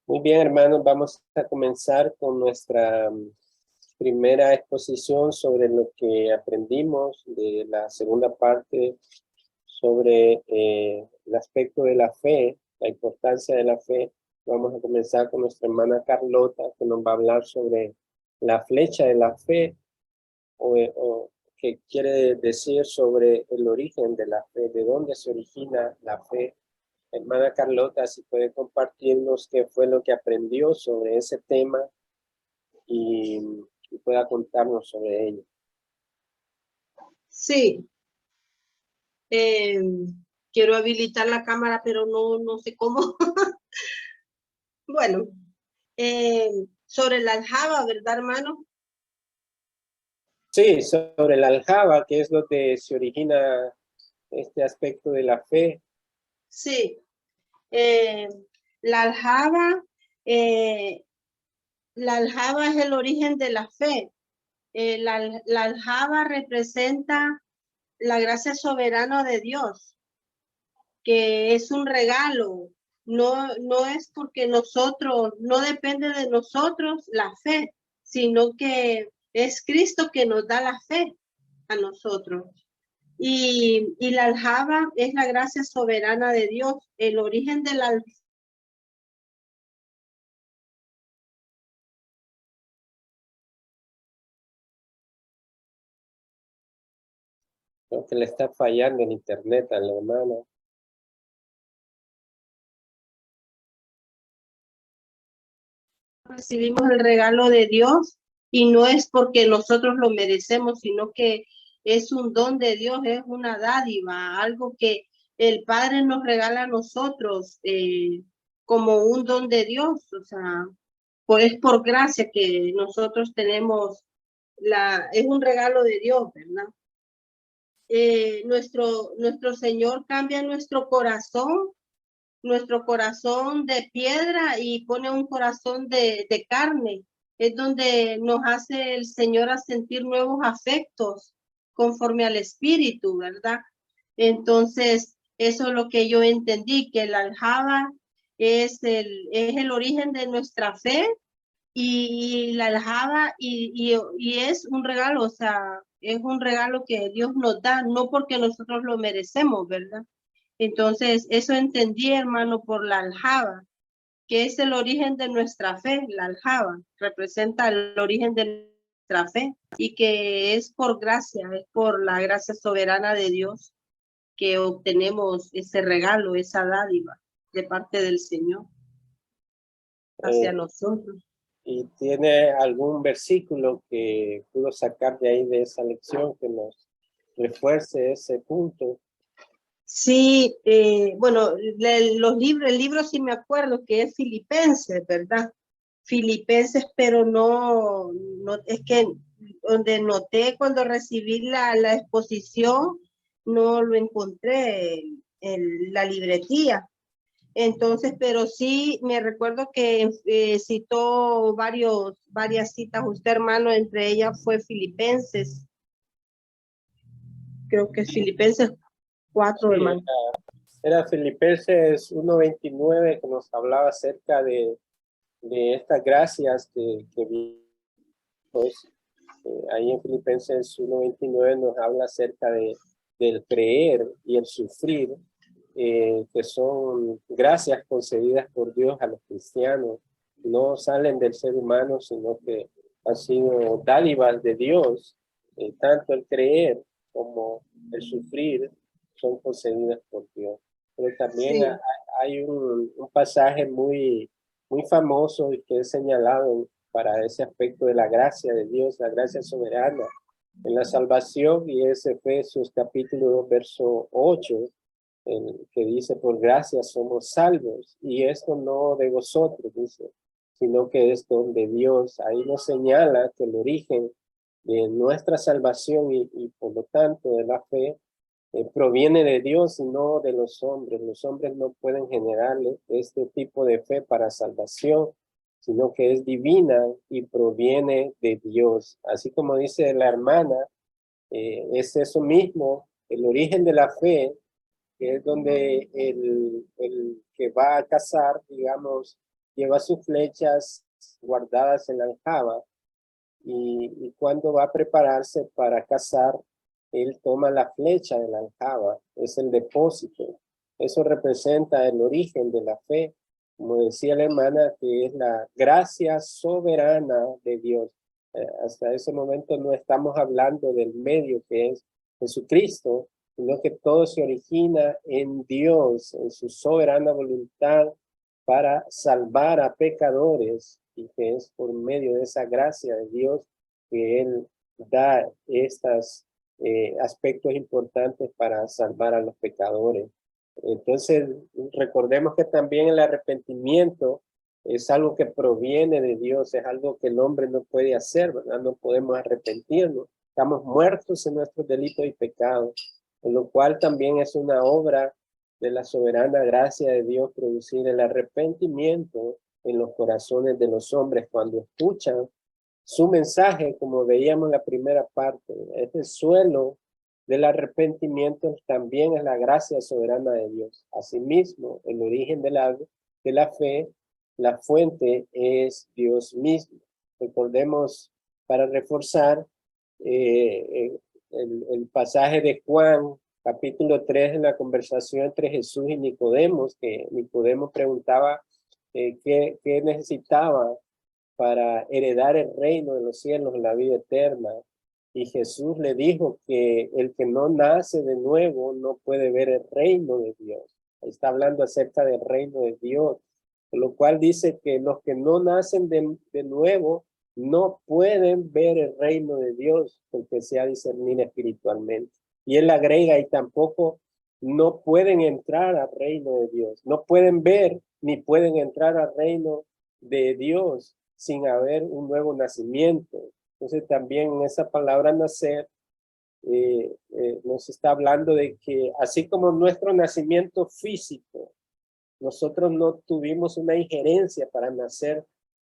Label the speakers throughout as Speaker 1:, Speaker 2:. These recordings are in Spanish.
Speaker 1: Muy bien, hermanos, vamos a comenzar con nuestra primera exposición sobre lo que aprendimos de la segunda parte sobre el aspecto de la fe, la importancia de la fe. Vamos a comenzar con nuestra hermana Carlota, que nos va a hablar sobre la flecha de la fe, o que quiere decir sobre el origen de la fe, de dónde se origina la fe. Hermana Carlota, si puede compartirnos qué fue lo que aprendió sobre ese tema y pueda contarnos sobre ello.
Speaker 2: Sí, eh, quiero habilitar la cámara, pero no sé cómo. Bueno, sobre la aljaba, ¿verdad, hermano?
Speaker 1: Sí, sobre la aljaba, que es donde se origina este aspecto de la fe.
Speaker 2: Sí, la aljaba, la aljaba es el origen de la fe. La aljaba representa la gracia soberana de Dios, que es un regalo. No es porque nosotros, no depende de nosotros la fe, sino que es Cristo que nos da la fe a nosotros. Y la aljaba es la gracia soberana de Dios. El origen de la
Speaker 1: Creo que le está fallando el internet a la hermana.
Speaker 2: recibimos el regalo de Dios y no es porque nosotros lo merecemos, sino que es un don de Dios, es una dádiva, algo que el Padre nos regala a nosotros como un don de Dios, o sea, pues es por gracia que nosotros tenemos es un regalo de Dios, ¿verdad? Nuestro Señor cambia nuestro corazón de piedra y pone un corazón de carne. Es donde nos hace el Señor a sentir nuevos afectos conforme al Espíritu, ¿verdad? Entonces, eso es lo que yo entendí, que la aljaba es el origen de nuestra fe y la aljaba y es un regalo, o sea, es un regalo que Dios nos da, no porque nosotros lo merecemos, ¿verdad? Entonces, eso entendí, hermano, por la aljaba, que es el origen de nuestra fe. La aljaba representa el origen de nuestra fe y que es por gracia, es por la gracia soberana de Dios que obtenemos ese regalo, esa dádiva de parte del Señor hacia nosotros.
Speaker 1: ¿Y tiene algún versículo que pudo sacar de ahí de esa lección que nos refuerce ese punto?
Speaker 2: Sí, bueno, el libro sí me acuerdo que es Filipenses, ¿verdad? Filipenses, pero no, es que donde noté cuando recibí la exposición, no lo encontré en la libretía. Entonces, pero sí me recuerdo que citó varias citas usted, hermano, entre ellas fue Filipenses. Creo que es Filipenses 4,
Speaker 1: Sí,
Speaker 2: hermano.
Speaker 1: era Filipenses 1:29 que nos hablaba acerca de estas gracias que vimos. Ahí en Filipenses 1:29 nos habla acerca del creer y el sufrir, que son gracias concedidas por Dios a los cristianos. No salen del ser humano, sino que han sido dádivas de Dios. Tanto el creer como el sufrir son concedidas por Dios. Pero también
Speaker 2: Sí.
Speaker 1: hay un pasaje muy famoso y que es señalado para ese aspecto de la gracia de Dios, la gracia soberana en la salvación, y es Efesios capítulo 2, verso 8, que dice: por gracia somos salvos, y esto no de vosotros, dice, sino que es don de Dios. Ahí nos señala que el origen de nuestra salvación y por lo tanto de la fe proviene de Dios y no de los hombres. Los hombres no pueden generarle este tipo de fe para salvación, sino que es divina y proviene de Dios. Así como dice la hermana, es eso mismo, el origen de la fe, que es donde el que va a casar, digamos, lleva sus flechas guardadas en la aljaba y cuando va a prepararse para cazar, él toma la flecha de la aljaba, es el depósito. Eso representa el origen de la fe, como decía la hermana, que es la gracia soberana de Dios. Hasta ese momento no estamos hablando del medio que es Jesucristo, sino que todo se origina en Dios, en su soberana voluntad para salvar a pecadores, y que es por medio de esa gracia de Dios que Él da estos aspectos importantes para salvar a los pecadores. Entonces, recordemos que también el arrepentimiento es algo que proviene de Dios, es algo que el hombre no puede hacer, ¿verdad? No podemos arrepentirnos. Estamos muertos en nuestros delitos y pecados, con lo cual también es una obra de la soberana gracia de Dios producir el arrepentimiento en los corazones de los hombres cuando escuchan su mensaje, como veíamos en la primera parte. Este suelo del arrepentimiento también es la gracia soberana de Dios. Asimismo, el origen de la fe, la fuente es Dios mismo. Recordemos, para reforzar, el pasaje de Juan, capítulo 3, en la conversación entre Jesús y Nicodemo, que Nicodemo preguntaba qué necesitaba para heredar el reino de los cielos, la vida eterna. Y Jesús le dijo que el que no nace de nuevo no puede ver el reino de Dios. Ahí está hablando acerca del reino de Dios, por lo cual dice que los que no nacen de nuevo no pueden ver el reino de Dios porque se ha discernido espiritualmente. Y él agrega, y tampoco no pueden entrar al reino de Dios. No pueden ver ni pueden entrar al reino de Dios sin haber un nuevo nacimiento. Entonces también en esa palabra nacer nos está hablando de que así como nuestro nacimiento físico, nosotros no tuvimos una injerencia para nacer,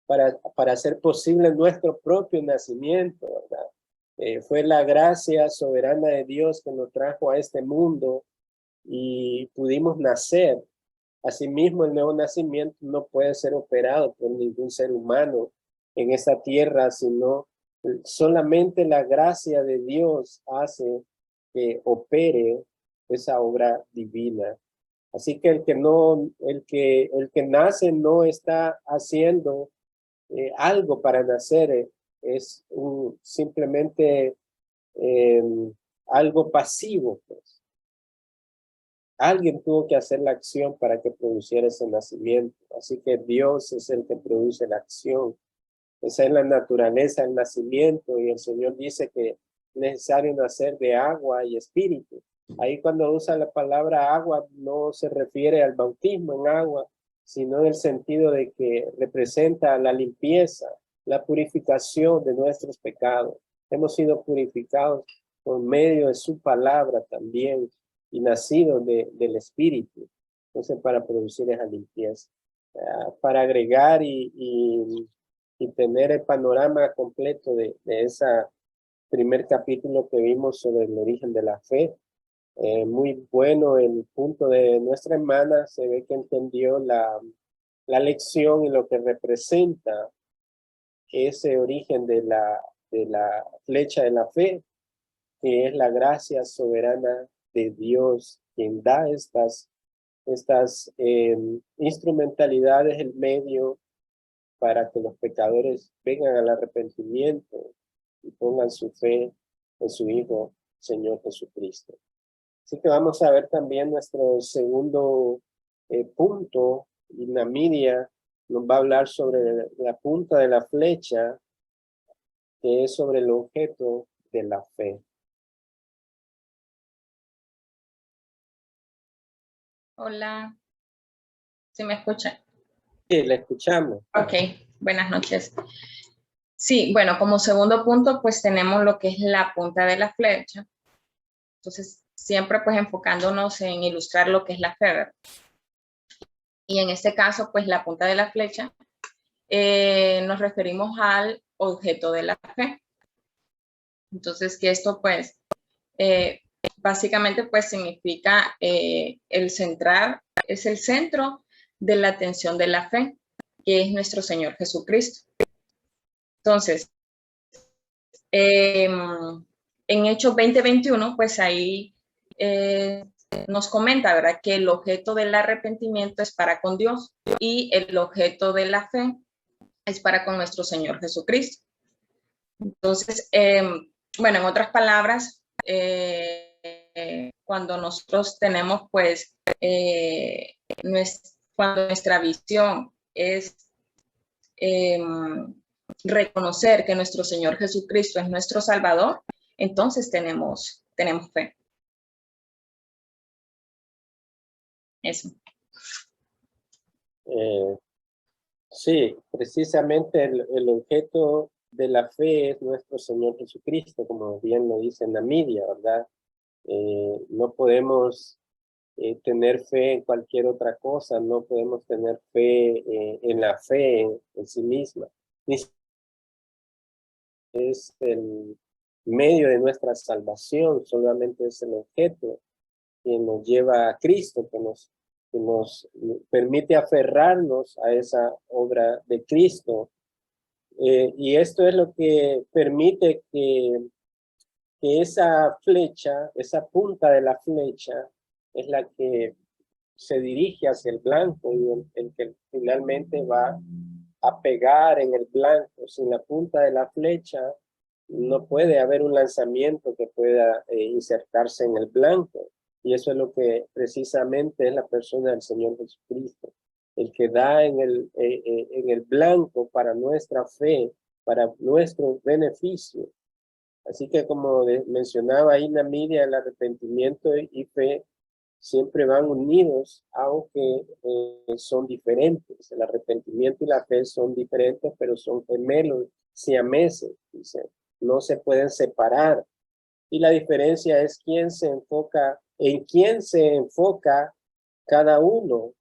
Speaker 1: para hacer posible nuestro propio nacimiento, ¿verdad? Fue la gracia soberana de Dios que nos trajo a este mundo y pudimos nacer. Asimismo, el nuevo nacimiento no puede ser operado por ningún ser humano en esta tierra, sino solamente la gracia de Dios hace que opere esa obra divina. Así que el que nace no está haciendo algo para nacer, es simplemente algo pasivo, pues. Alguien tuvo que hacer la acción para que produciera ese nacimiento. Así que Dios es el que produce la acción. Esa es la naturaleza del nacimiento, y el Señor dice que es necesario nacer de agua y espíritu. Ahí cuando usa la palabra agua no se refiere al bautismo en agua, sino en el sentido de que representa la limpieza, la purificación de nuestros pecados. Hemos sido purificados por medio de su palabra también y nacidos del espíritu. Entonces, para producir esa limpieza. Para agregar y tener el panorama completo de ese primer capítulo que vimos sobre el origen de la fe. Muy bueno el punto de nuestra hermana, se ve que entendió la lección y lo que representa ese origen de la flecha de la fe, que es la gracia soberana de Dios, quien da estas instrumentalidades, el medio para que los pecadores vengan al arrepentimiento y pongan su fe en su Hijo, Señor Jesucristo. Así que vamos a ver también nuestro segundo punto, y Namidia nos va a hablar sobre la punta de la flecha, que es sobre el objeto de la fe.
Speaker 3: Hola, ¿sí me escuchan?
Speaker 1: Sí, la escuchamos.
Speaker 3: Ok, buenas noches. Sí, bueno, como segundo punto, pues tenemos lo que es la punta de la flecha. Entonces, siempre pues enfocándonos en ilustrar lo que es la fe, ¿verdad? Y en este caso, pues la punta de la flecha, nos referimos al objeto de la fe. Entonces, que esto pues, básicamente pues significa el centrar, es el centro de la atención de la fe. que es nuestro Señor Jesucristo. Entonces, en Hechos 20:21, pues ahí nos comenta, ¿verdad?, que el objeto del arrepentimiento es para con Dios y el objeto de la fe es para con nuestro Señor Jesucristo. Entonces, bueno, en otras palabras, cuando nosotros tenemos, pues, cuando nuestra visión es reconocer que nuestro Señor Jesucristo es nuestro Salvador, entonces tenemos fe. Eso.
Speaker 1: Sí, precisamente el objeto de la fe es nuestro Señor Jesucristo, como bien lo dice Namidia, ¿verdad? No podemos tener fe en cualquier otra cosa, no podemos tener fe en la fe en sí misma. Es el medio de nuestra salvación, solamente es el objeto que nos lleva a Cristo, que nos permite aferrarnos a esa obra de Cristo. Y esto es lo que permite que esa flecha, esa punta de la flecha, es la que se dirige hacia el blanco y el que finalmente va a pegar en el blanco. Sin la punta de la flecha no puede haber un lanzamiento que pueda insertarse en el blanco. Y eso es lo que precisamente es la persona del Señor Jesucristo, el que da en el blanco para nuestra fe, para nuestro beneficio. Así que como mencionaba ahí Namidia, el arrepentimiento y fe siempre van unidos, aunque son diferentes. El arrepentimiento y la fe son diferentes, pero son gemelos, siameses, dice. No se pueden separar. Y la diferencia es en quién se enfoca cada uno.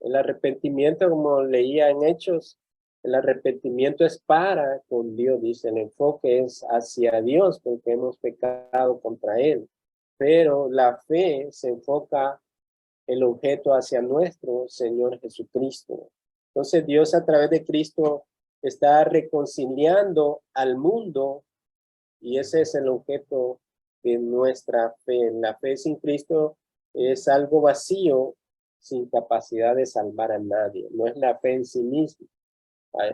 Speaker 1: El arrepentimiento, como leía en Hechos, el arrepentimiento es para con Dios, dice. El enfoque es hacia Dios porque hemos pecado contra Él. Pero la fe se enfoca el objeto hacia nuestro Señor Jesucristo. Entonces Dios a través de Cristo está reconciliando al mundo y ese es el objeto de nuestra fe. La fe sin Cristo es algo vacío sin capacidad de salvar a nadie. No es la fe en sí misma.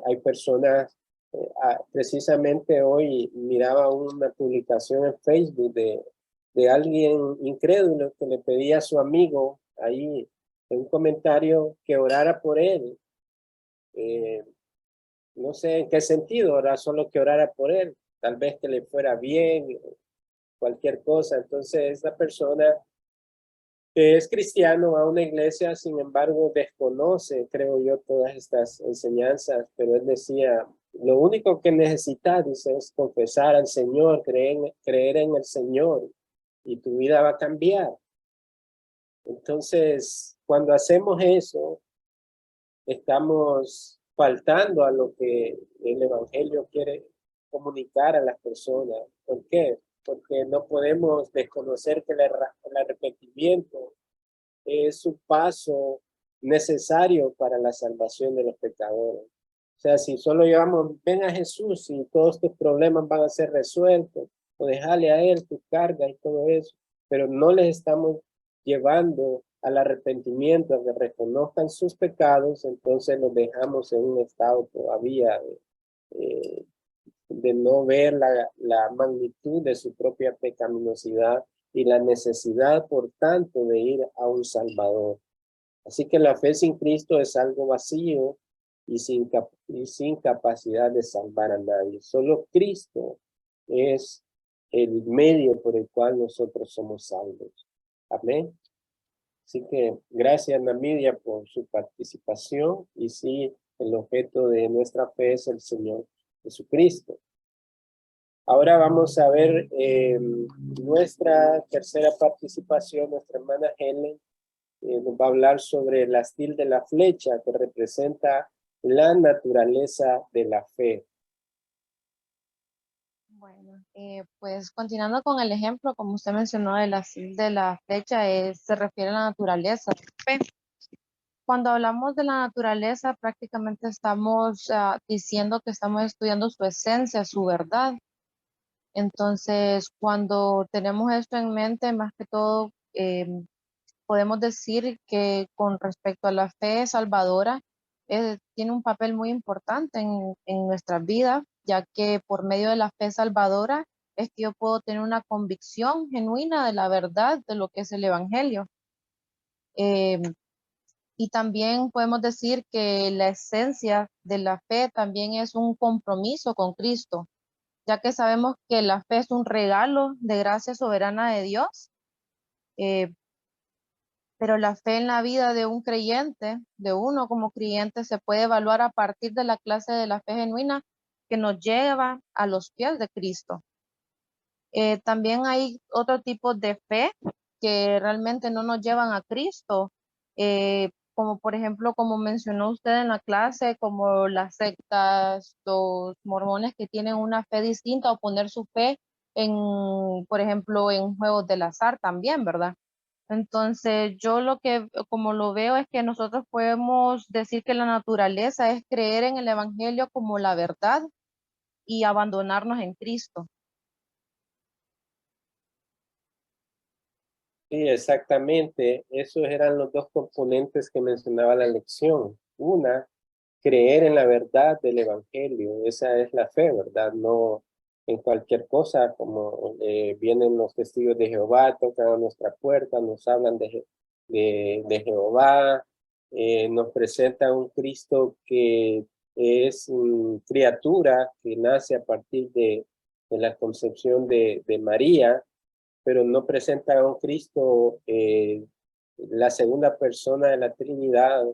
Speaker 1: Hay personas, precisamente hoy miraba una publicación en Facebook de alguien incrédulo que le pedía a su amigo ahí en un comentario que orara por él. No sé en qué sentido, era solo que orara por él, tal vez que le fuera bien, cualquier cosa. Entonces esa persona que es cristiano, va a una iglesia, sin embargo desconoce, creo yo, todas estas enseñanzas, pero él decía, lo único que necesitas, dice, es confesar al Señor, creer en el Señor y tu vida va a cambiar. Entonces, cuando hacemos eso, estamos faltando a lo que el Evangelio quiere comunicar a las personas. ¿Por qué? Porque no podemos desconocer que el arrepentimiento es un paso necesario para la salvación de los pecadores. O sea, si solo llevamos, ven a Jesús y todos tus problemas van a ser resueltos, o dejarle a Él tus cargas y todo eso, pero no les estamos llevando al arrepentimiento, a que reconozcan sus pecados, entonces los dejamos en un estado todavía de no ver la magnitud de su propia pecaminosidad y la necesidad, por tanto, de ir a un Salvador. Así que la fe sin Cristo es algo vacío y sin capacidad de salvar a nadie. Solo Cristo es el medio por el cual nosotros somos salvos. Amén. Así que gracias, Namidia, por su participación. Y sí, el objeto de nuestra fe es el Señor Jesucristo. Ahora vamos a ver nuestra tercera participación. Nuestra hermana Helen nos va a hablar sobre el astil de la flecha, que representa la naturaleza de la fe.
Speaker 4: Bueno, pues continuando con el ejemplo, como usted mencionó, el astil de la flecha se refiere a la naturaleza de la fe. Cuando hablamos de la naturaleza, prácticamente estamos diciendo que estamos estudiando su esencia, su verdad. Entonces, cuando tenemos esto en mente, más que todo, podemos decir que con respecto a la fe salvadora, tiene un papel muy importante en nuestras vidas, ya que por medio de la fe salvadora es que yo puedo tener una convicción genuina de la verdad de lo que es el Evangelio. Eh, y también podemos decir que la esencia de la fe también es un compromiso con Cristo, ya que sabemos que la fe es un regalo de gracia soberana de Dios, eh, pero la fe en la vida de un creyente, de uno como creyente, se puede evaluar a partir de la clase de la fe genuina que nos lleva a los pies de Cristo. También hay otro tipo de fe que realmente no nos llevan a Cristo, como por ejemplo, como mencionó usted en la clase, como las sectas, los mormones que tienen una fe distinta o poner su fe en, por ejemplo, en juegos del azar también, ¿verdad? Entonces, yo lo que, como lo veo, es que nosotros podemos decir que la naturaleza es creer en el Evangelio como la verdad y abandonarnos en Cristo.
Speaker 1: Sí, exactamente. Esos eran los dos componentes que mencionaba la lección. Una, creer en la verdad del Evangelio. Esa es la fe, ¿verdad? No en cualquier cosa, como vienen los testigos de Jehová, tocan a nuestra puerta, nos hablan de Jehová, nos presenta un Cristo que es criatura, que nace a partir de la concepción de María, pero no presenta a un Cristo, la segunda persona de la Trinidad,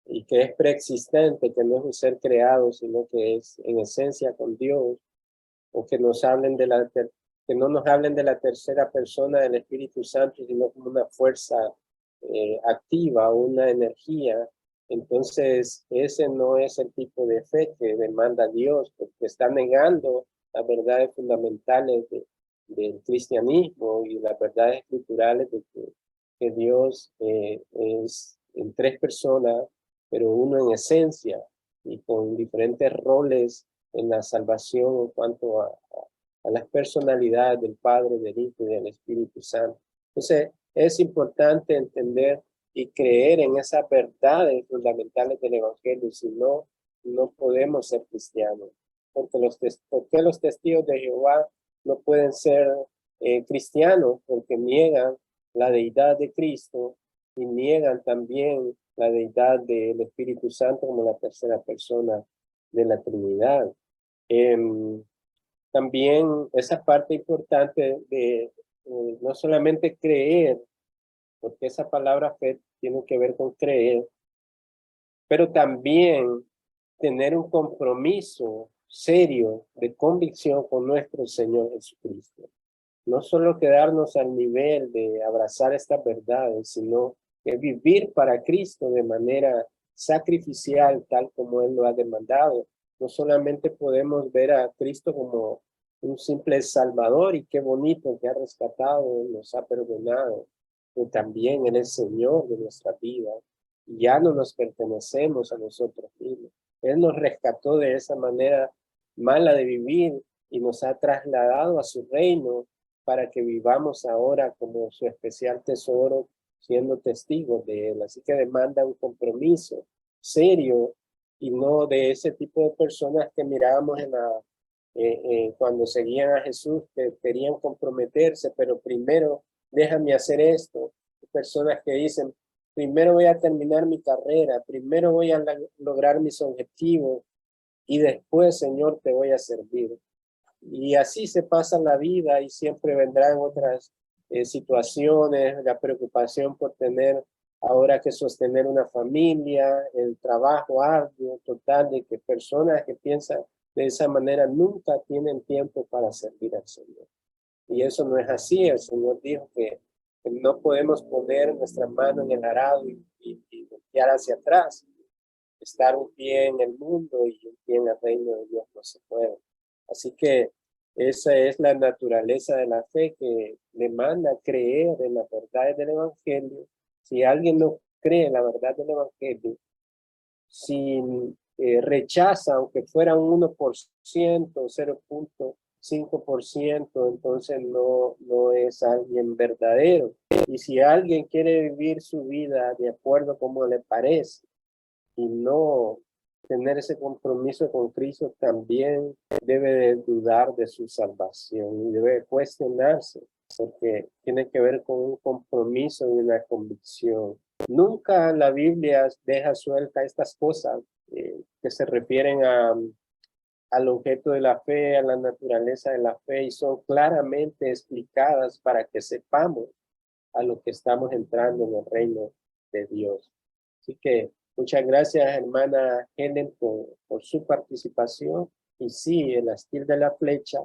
Speaker 1: y que es preexistente, que no es un ser creado, sino que es en esencia con Dios, o que nos hablen que no nos hablen de la tercera persona del Espíritu Santo, sino como una fuerza activa, una energía. Entonces, ese no es el tipo de fe que demanda Dios, porque está negando las verdades fundamentales del cristianismo y las verdades escriturales de que Dios es en tres personas, pero uno en esencia y con diferentes roles en la salvación en cuanto a las personalidades del Padre, del Hijo y del Espíritu Santo. Entonces, es importante entender y creer en esas verdades fundamentales del Evangelio, si no, no podemos ser cristianos. Porque porque los testigos de Jehová no pueden ser cristianos, porque niegan la deidad de Cristo y niegan también la deidad del Espíritu Santo como la tercera persona de la Trinidad. También esa parte importante de no solamente creer, porque esa palabra fe tiene que ver con creer, pero también tener un compromiso serio de convicción con nuestro Señor Jesucristo. No solo quedarnos al nivel de abrazar estas verdades, sino que vivir para Cristo de manera sacrificial, tal como Él lo ha demandado. No solamente podemos ver a Cristo como un simple Salvador, y qué bonito que ha rescatado, nos ha perdonado, pero también Él es Señor de nuestra vida. Y ya no nos pertenecemos a nosotros mismos. Él nos rescató de esa manera mala de vivir y nos ha trasladado a su reino para que vivamos ahora como su especial tesoro, siendo testigos de Él. Así que demanda un compromiso serio y no de ese tipo de personas que mirábamos cuando seguían a Jesús, que querían comprometerse, pero primero déjame hacer esto. Personas que dicen, primero voy a terminar mi carrera, primero voy a lograr mis objetivos y después, Señor, te voy a servir. Y así se pasa la vida y siempre vendrán otras situaciones, la preocupación por tener ahora que sostener una familia, el trabajo arduo, total, de que personas que piensan de esa manera nunca tienen tiempo para servir al Señor. Y eso no es así. El Señor dijo que no podemos poner nuestra mano en el arado y voltear hacia atrás. Estar un pie en el mundo y un pie en el reino de Dios no se puede. Así que esa es la naturaleza de la fe, que demanda creer en las verdades del Evangelio. Si alguien no cree la verdad del evangelio, si rechaza, aunque fuera un 1%, 0.5%, entonces no es alguien verdadero. Y si alguien quiere vivir su vida de acuerdo como le parece y no tener ese compromiso con Cristo, también debe de dudar de su salvación y debe cuestionarse, porque tiene que ver con un compromiso y una convicción. Nunca la Biblia deja suelta estas cosas que se refieren al objeto de la fe, a la naturaleza de la fe, y son claramente explicadas para que sepamos a lo que estamos entrando en el reino de Dios. Así que muchas gracias, hermana Helen, por su participación. Y sí, el astil de la flecha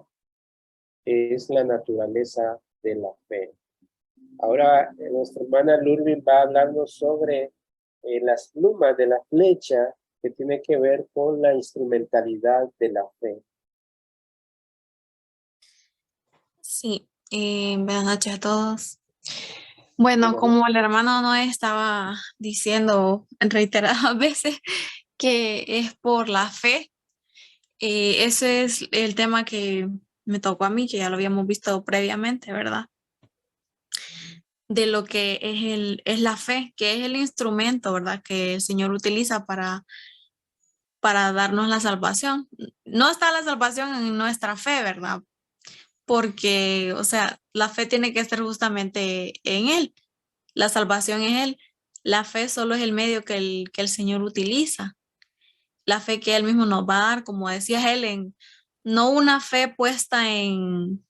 Speaker 1: es la naturaleza de la fe. Ahora, nuestra hermana Lurvin va a hablarnos sobre las plumas de la flecha, que tiene que ver con la instrumentalidad de la fe.
Speaker 5: Sí, buenas noches a todos. Bueno, como el hermano Noé estaba diciendo en reiteradas veces que es por la fe, ese es el tema que me tocó a mí, que ya lo habíamos visto previamente, ¿verdad? De lo que es la fe, que es el instrumento, ¿verdad? Que el Señor utiliza para darnos la salvación. No está la salvación en nuestra fe, ¿verdad? Porque, o sea, la fe tiene que ser justamente en Él. La salvación es Él. La fe solo es el medio que el Señor utiliza. La fe que Él mismo nos va a dar, como decía Helen, no una fe puesta en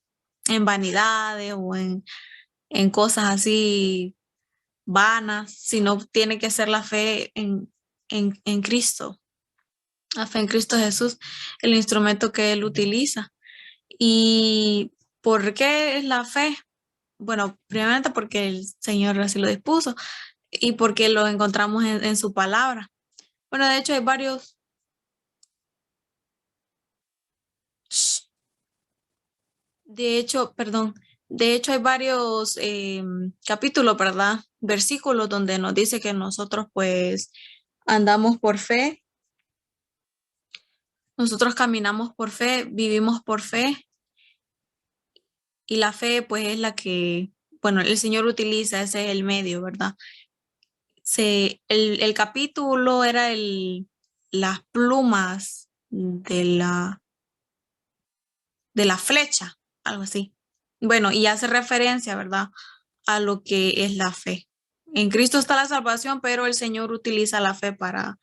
Speaker 5: vanidades o en cosas así vanas, sino tiene que ser la fe en Cristo. La fe en Cristo Jesús, el instrumento que Él utiliza. ¿Y por qué es la fe? Bueno, primeramente porque el Señor así lo dispuso y porque lo encontramos en su palabra. Bueno, de hecho hay varios... De hecho, perdón, de hecho hay varios capítulos, ¿verdad? Versículos donde nos dice que nosotros pues andamos por fe, nosotros caminamos por fe, vivimos por fe y la fe pues es la que, bueno, el Señor utiliza, ese es el medio, ¿verdad? El capítulo era las plumas de la flecha, algo así. Bueno, y hace referencia, ¿verdad?, a lo que es la fe. En Cristo está la salvación, pero el Señor utiliza la fe para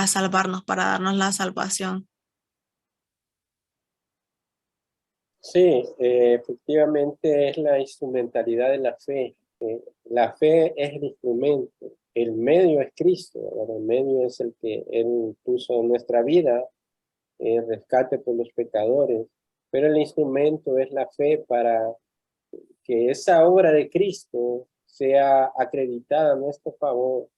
Speaker 5: salvarnos, para darnos la salvación.
Speaker 1: Sí, efectivamente es la instrumentalidad de la fe. La fe es el instrumento, el medio es Cristo, ¿verdad? El medio es el que Él puso en nuestra vida, el rescate por los pecadores, pero el instrumento es la fe para que esa obra de Cristo sea acreditada a nuestro favor.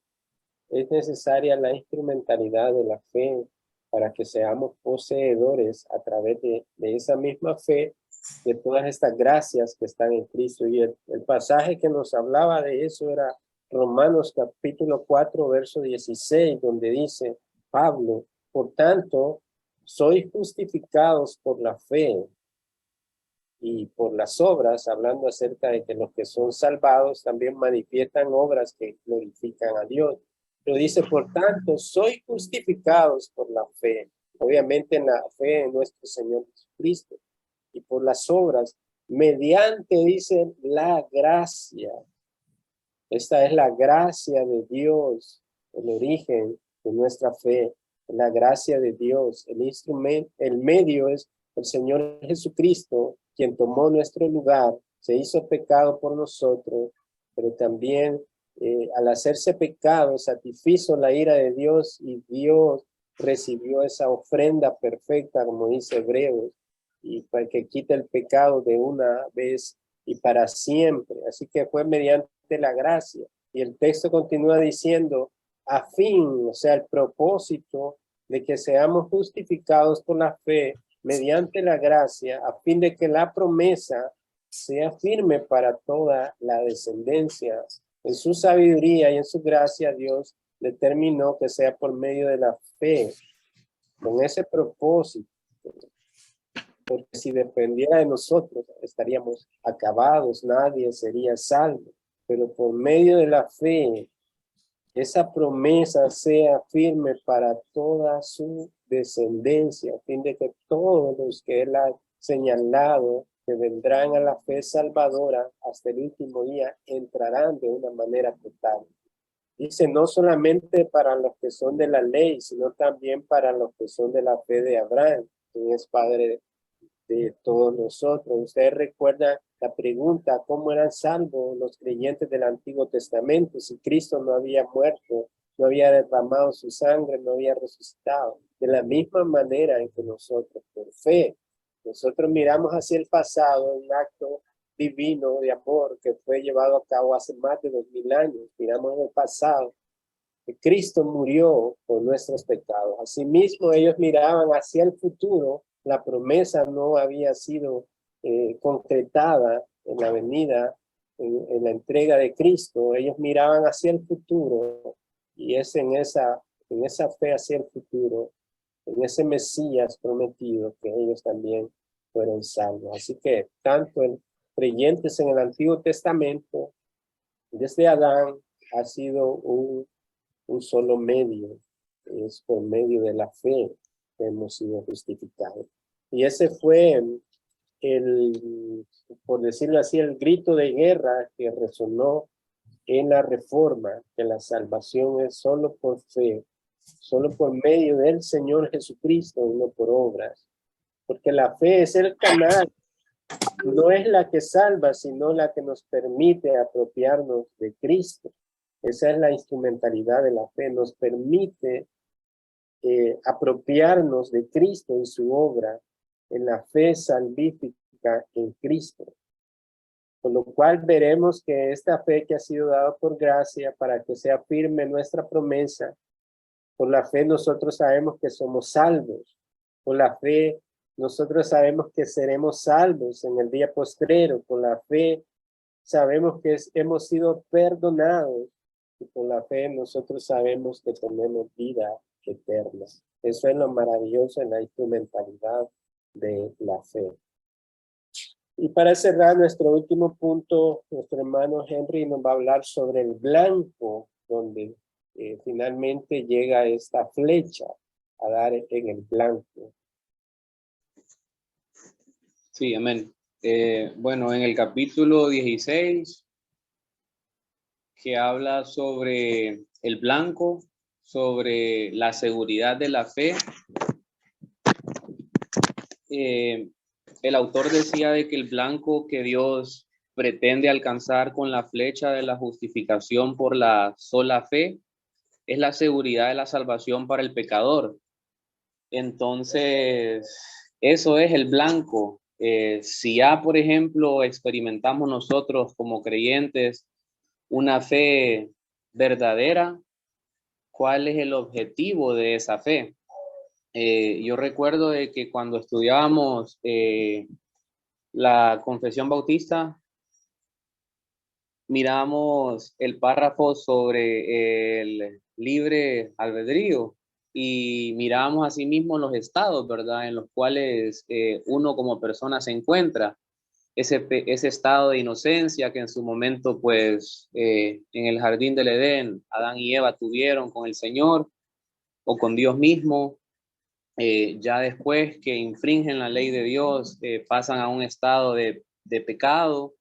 Speaker 1: Es necesaria la instrumentalidad de la fe para que seamos poseedores a través de esa misma fe de todas estas gracias que están en Cristo. Y el pasaje que nos hablaba de eso era Romanos capítulo 4, verso 16, donde dice Pablo, por tanto, sois justificados por la fe y por las obras, hablando acerca de que los que son salvados también manifiestan obras que glorifican a Dios. Pero dice, por tanto, sois justificados por la fe, obviamente en la fe en nuestro Señor Jesucristo, y por las obras, mediante, dice, la gracia. Esta es la gracia de Dios, el origen de nuestra fe, la gracia de Dios. El instrumento, el medio es el Señor Jesucristo, quien tomó nuestro lugar, se hizo pecado por nosotros, pero también al hacerse pecado satisfizo la ira de Dios y Dios recibió esa ofrenda perfecta, como dice Hebreos, y para que quite el pecado de una vez y para siempre. Así que fue mediante la gracia. Y el texto continúa diciendo, a fin, o sea, el propósito de que seamos justificados por la fe mediante la gracia, a fin de que la promesa sea firme para toda la descendencia En su sabiduría y en su gracia, Dios determinó que sea por medio de la fe, con ese propósito. Porque si dependiera de nosotros, estaríamos acabados, nadie sería salvo. Pero por medio de la fe, esa promesa sea firme para toda su descendencia, a fin de que todos los que él ha señalado que vendrán a la fe salvadora hasta el último día entrarán de una manera total. Dice, no solamente para los que son de la ley, sino también para los que son de la fe de Abraham, quien es padre de todos nosotros. Ustedes recuerdan la pregunta, ¿cómo eran salvos los creyentes del Antiguo Testamento si Cristo no había muerto, no había derramado su sangre, no había resucitado? De la misma manera en que nosotros, por fe, nosotros miramos hacia el pasado, un acto divino de amor que fue llevado a cabo hace más de 2000 años. Miramos en el pasado que Cristo murió por nuestros pecados. Asimismo, ellos miraban hacia el futuro. La promesa no había sido concretada en la venida, en la entrega de Cristo. Ellos miraban hacia el futuro y es en esa fe hacia el futuro, en ese Mesías prometido, que ellos también fueron salvos. Así que tanto el creyentes en el Antiguo Testamento, desde Adán, ha sido un solo medio, es por medio de la fe que hemos sido justificados. Y ese fue por decirlo así, el grito de guerra que resonó en la Reforma, que la salvación es solo por fe, solo por medio del Señor Jesucristo y no por obras. Porque la fe es el canal, no es la que salva, sino la que nos permite apropiarnos de Cristo. Esa es la instrumentalidad de la fe, nos permite apropiarnos de Cristo y su obra en la fe salvífica en Cristo. Con lo cual veremos que esta fe que ha sido dada por gracia para que sea firme nuestra promesa, por la fe nosotros sabemos que somos salvos, por la fe nosotros sabemos que seremos salvos en el día postrero, por la fe sabemos que hemos sido perdonados y por la fe nosotros sabemos que tenemos vida eterna. Eso es lo maravilloso en la instrumentalidad de la fe. Y para cerrar nuestro último punto, nuestro hermano Henry nos va a hablar sobre el blanco, donde finalmente llega esta flecha a dar en el blanco.
Speaker 6: Sí, amén. Bueno, en el capítulo 16, que habla sobre el blanco, sobre la seguridad de la fe, el autor decía de que el blanco que Dios pretende alcanzar con la flecha de la justificación por la sola fe es la seguridad de la salvación para el pecador. Entonces, eso es el blanco. Si ya, por ejemplo, experimentamos nosotros como creyentes una fe verdadera, ¿cuál es el objetivo de esa fe? Yo recuerdo de que cuando estudiábamos la confesión bautista, miramos el párrafo sobre el libre albedrío y miramos asimismo los estados, ¿verdad?, en los cuales uno como persona se encuentra. Ese estado de inocencia que en su momento, pues, en el jardín del Edén, Adán y Eva tuvieron con el Señor o con Dios mismo. Ya después que infringen la ley de Dios, pasan a un estado de pecado.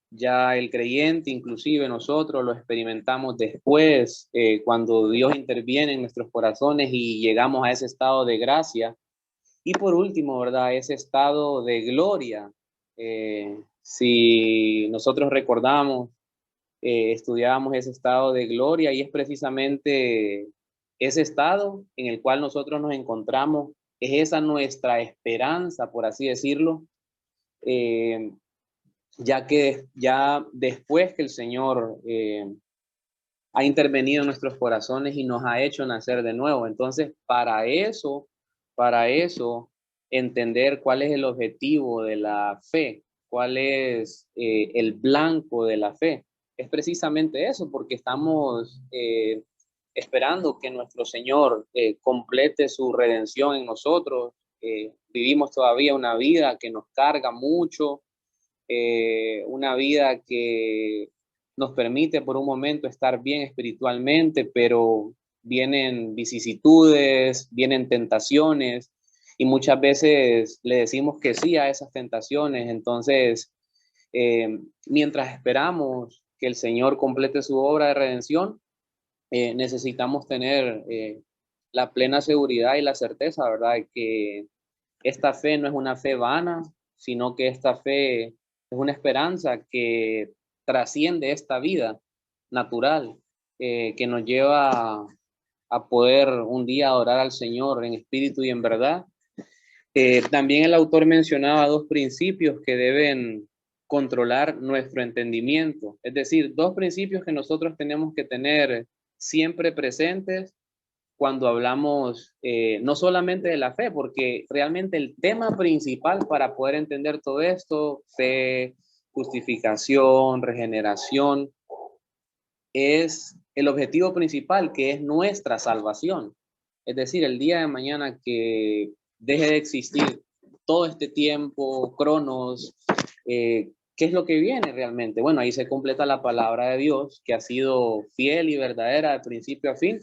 Speaker 6: Ya el creyente, inclusive nosotros, lo experimentamos después, cuando Dios interviene en nuestros corazones y llegamos a ese estado de gracia. Y por último, ¿verdad?, ese estado de gloria. Si nosotros recordamos, estudiábamos ese estado de gloria y es precisamente ese estado en el cual nosotros nos encontramos, es esa nuestra esperanza, por así decirlo, ya que ya después que el Señor ha intervenido en nuestros corazones y nos ha hecho nacer de nuevo. Entonces, para eso, entender cuál es el objetivo de la fe, cuál es el blanco de la fe. es precisamente eso, porque estamos esperando que nuestro Señor complete su redención en nosotros. Vivimos todavía una vida que nos carga mucho, una vida que nos permite por un momento estar bien espiritualmente, pero vienen vicisitudes, vienen tentaciones, y muchas veces le decimos que sí a esas tentaciones. Entonces, mientras esperamos que el Señor complete su obra de redención, necesitamos tener la plena seguridad y la certeza, ¿verdad?, de que esta fe no es una fe vana, sino que esta fe es una esperanza que trasciende esta vida natural, que nos lleva a poder un día adorar al Señor en espíritu y en verdad. También el autor mencionaba dos principios que deben controlar nuestro entendimiento, es decir, dos principios que nosotros tenemos que tener siempre presentes cuando hablamos no solamente de la fe, porque realmente el tema principal para poder entender todo esto, fe, justificación, regeneración, es el objetivo principal, que es nuestra salvación. Es decir, el día de mañana que deje de existir todo este tiempo, cronos, ¿qué es lo que viene realmente? Bueno, ahí se completa la palabra de Dios, que ha sido fiel y verdadera de principio a fin,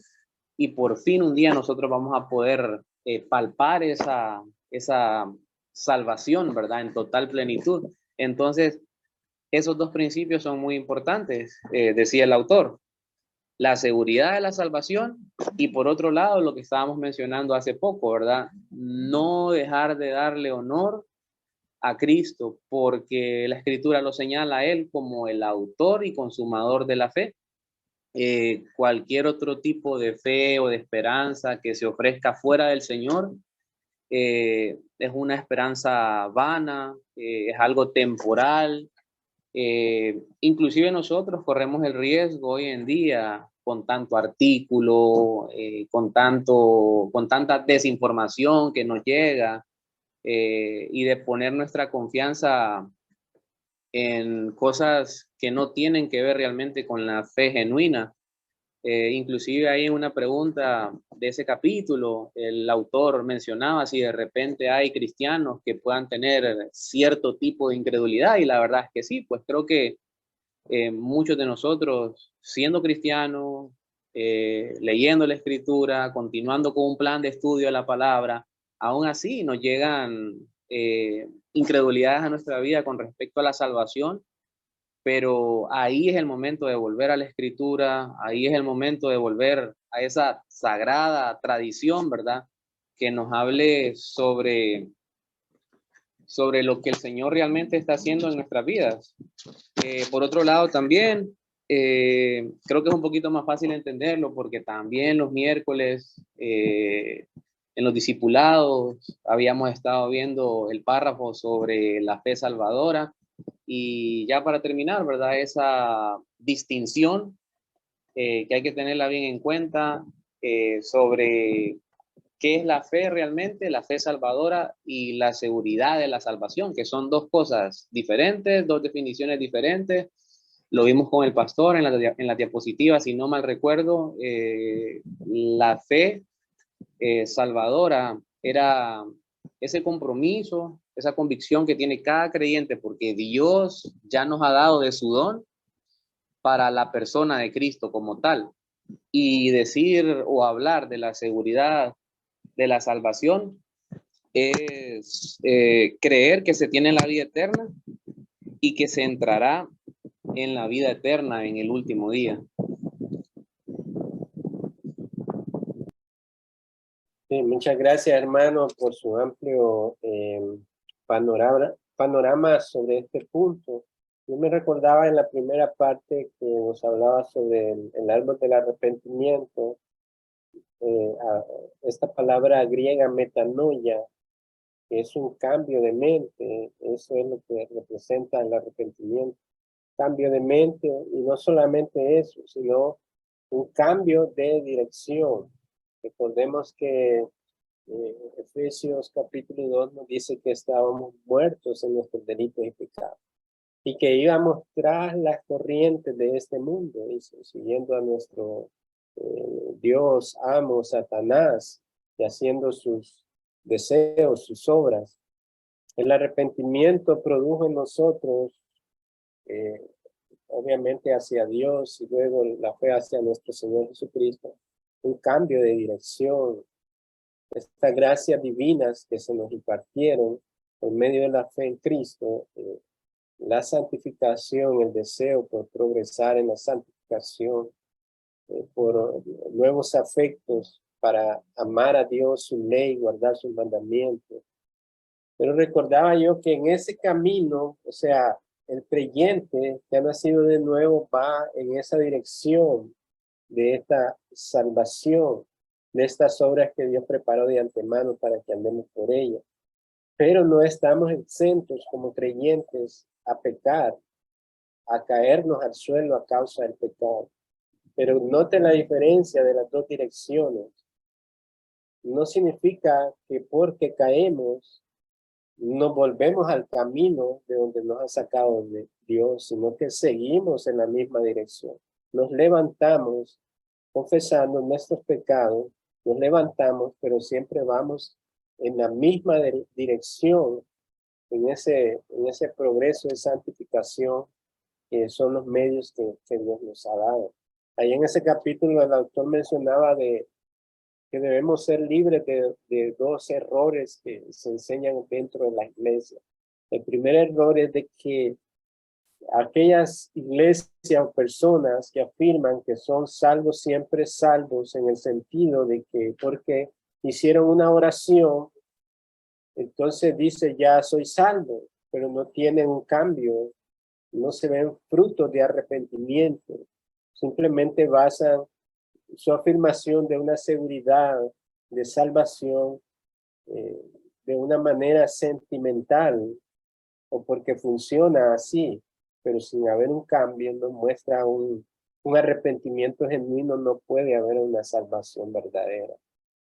Speaker 6: y por fin un día nosotros vamos a poder palpar esa salvación, ¿verdad?, en total plenitud. Entonces, esos dos principios son muy importantes, decía el autor. La seguridad de la salvación y, por otro lado, lo que estábamos mencionando hace poco, ¿verdad?, no dejar de darle honor a Cristo, porque la Escritura lo señala a Él como el autor y consumador de la fe. Cualquier otro tipo de fe o de esperanza que se ofrezca fuera del Señor es una esperanza vana, es algo temporal. Inclusive nosotros corremos el riesgo hoy en día, con tanto artículo, con tanta desinformación que nos llega, y de poner nuestra confianza en cosas que no tienen que ver realmente con la fe genuina. Inclusive hay una pregunta de ese capítulo, el autor mencionaba si de repente hay cristianos que puedan tener cierto tipo de incredulidad, y la verdad es que sí, pues creo que muchos de nosotros, siendo cristianos, leyendo la Escritura, continuando con un plan de estudio de la palabra, aún así nos llegan incredulidades a nuestra vida con respecto a la salvación. Pero ahí es el momento de volver a la Escritura, ahí es el momento de volver a esa sagrada tradición, ¿verdad?, que nos hable sobre lo que el Señor realmente está haciendo en nuestras vidas. Por otro lado, también creo que es un poquito más fácil entenderlo, porque también los miércoles en los discipulados habíamos estado viendo el párrafo sobre la fe salvadora. Y ya para terminar, ¿verdad?, esa distinción que hay que tenerla bien en cuenta sobre qué es la fe realmente, la fe salvadora y la seguridad de la salvación, que son dos cosas diferentes, dos definiciones diferentes. Lo vimos con el pastor en la diapositiva, si no mal recuerdo. La fe salvadora era ese compromiso, esa convicción que tiene cada creyente, porque Dios ya nos ha dado de su don para la persona de Cristo como tal. Y decir o hablar de la seguridad de la salvación es creer que se tiene la vida eterna y que se entrará en la vida eterna en el último día.
Speaker 1: Muchas gracias, hermano, por su amplio panorama sobre este punto. Yo me recordaba en la primera parte que nos hablaba sobre el árbol del arrepentimiento, esta palabra griega metanoia, que es un cambio de mente. Eso es lo que representa el arrepentimiento. Cambio de mente, y no solamente eso, sino un cambio de dirección. Recordemos que Efesios capítulo 2 nos dice que estábamos muertos en nuestros delitos y pecados. y que íbamos tras las corrientes de este mundo, dice, siguiendo a nuestro Dios, amo, Satanás, y haciendo sus deseos, sus obras. El arrepentimiento produjo en nosotros, obviamente hacia Dios y luego la fe hacia nuestro Señor Jesucristo, un cambio de dirección. Estas gracias divinas que se nos impartieron en medio de la fe en Cristo, la santificación, el deseo por progresar en la santificación, por nuevos afectos para amar a Dios, su ley, guardar sus mandamientos. Pero recordaba yo que en ese camino, o sea, el creyente que ha nacido de nuevo va en esa dirección de esta salvación, de estas obras que Dios preparó de antemano para que andemos por ellas. Pero no estamos exentos como creyentes a pecar, a caernos al suelo a causa del pecado. Pero note la diferencia de las dos direcciones. No significa que porque caemos nos volvemos al camino de donde nos ha sacado de Dios, sino que seguimos en la misma dirección. Nos levantamos confesando nuestros pecados, nos levantamos, pero siempre vamos en la misma dirección, en ese progreso de santificación, que son los medios que Dios nos ha dado. Ahí en ese capítulo el autor mencionaba que debemos ser libres de dos errores que se enseñan dentro de la iglesia. El primer error es de que aquellas iglesias o personas que afirman que son salvos, siempre salvos, en el sentido de que porque hicieron una oración, entonces dice ya soy salvo, pero no tienen un cambio, no se ven frutos de arrepentimiento, simplemente basan su afirmación de una seguridad de salvación de una manera sentimental o porque funciona así, pero sin haber un cambio, no muestra un arrepentimiento genuino, no puede haber una salvación verdadera.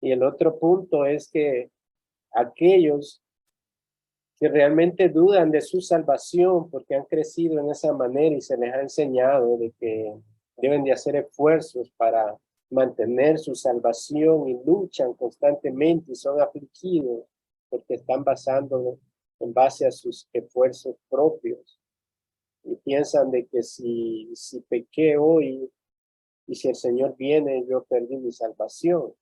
Speaker 1: Y el otro punto es que aquellos que realmente dudan de su salvación porque han crecido en esa manera y se les ha enseñado de que deben de hacer esfuerzos para mantener su salvación y luchan constantemente y son afligidos porque están basando en base a sus esfuerzos propios y piensan de que si pequé hoy y si el Señor viene yo perdí mi salvación.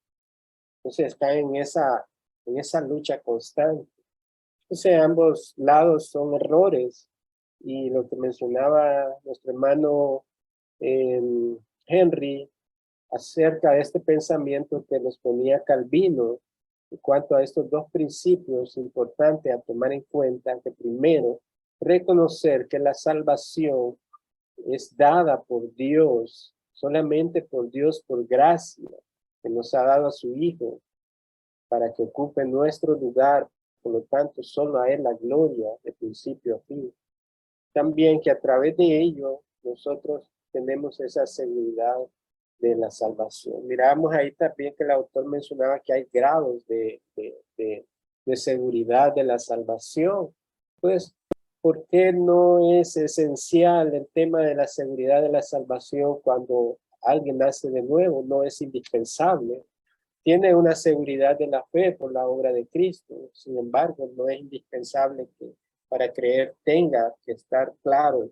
Speaker 1: Entonces están en esa lucha constante. Entonces ambos lados son errores y lo que mencionaba nuestro hermano Henry acerca de este pensamiento que nos ponía Calvino en cuanto a estos dos principios importantes a tomar en cuenta, que primero, reconocer que la salvación es dada por Dios, solamente por Dios, por gracia, que nos ha dado a su Hijo, para que ocupe nuestro lugar, por lo tanto, solo a Él la gloria de principio a fin. También que a través de ello, nosotros tenemos esa seguridad de la salvación. Miramos ahí también que el autor mencionaba que hay grados de seguridad de la salvación. Pues, ¿por qué no es esencial el tema de la seguridad de la salvación cuando alguien nace de nuevo? No es indispensable. Tiene una seguridad de la fe por la obra de Cristo. Sin embargo, no es indispensable que para creer tenga que estar claro.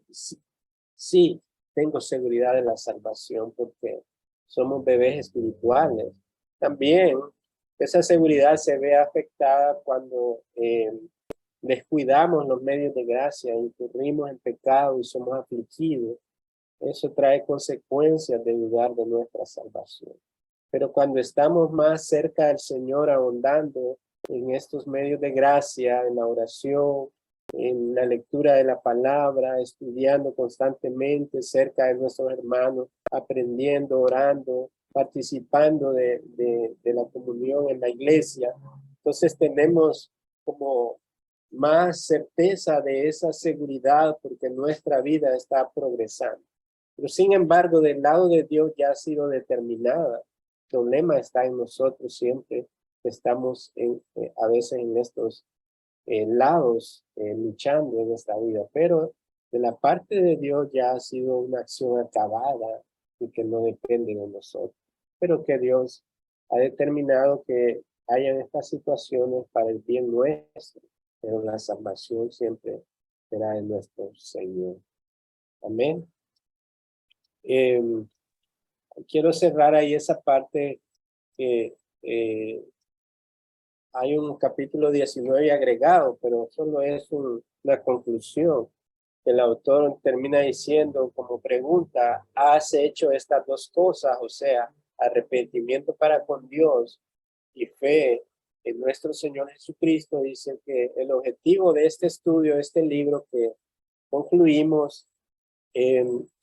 Speaker 1: Sí, tengo seguridad de la salvación porque somos bebés espirituales. También esa seguridad se ve afectada cuando descuidamos los medios de gracia, incurrimos en pecado y somos afligidos. Eso trae consecuencias de dudar de nuestra salvación. Pero cuando estamos más cerca del Señor, ahondando en estos medios de gracia, en la oración, en la lectura de la palabra, estudiando constantemente cerca de nuestros hermanos, aprendiendo, orando, participando de la comunión en la iglesia, entonces tenemos como más certeza de esa seguridad porque nuestra vida está progresando. Pero sin embargo, del lado de Dios ya ha sido determinada. El problema está en nosotros siempre. Estamos a veces en estos lados luchando en esta vida. Pero de la parte de Dios ya ha sido una acción acabada y que no depende de nosotros, pero que Dios ha determinado que hayan estas situaciones para el bien nuestro, pero la salvación siempre será de nuestro Señor. Amén. Quiero cerrar ahí esa parte que hay un capítulo 19 agregado, pero solo es una conclusión. El autor termina diciendo como pregunta, ¿has hecho estas dos cosas? O sea, arrepentimiento para con Dios y fe en nuestro Señor Jesucristo. Dice que el objetivo de este estudio, este libro que concluimos,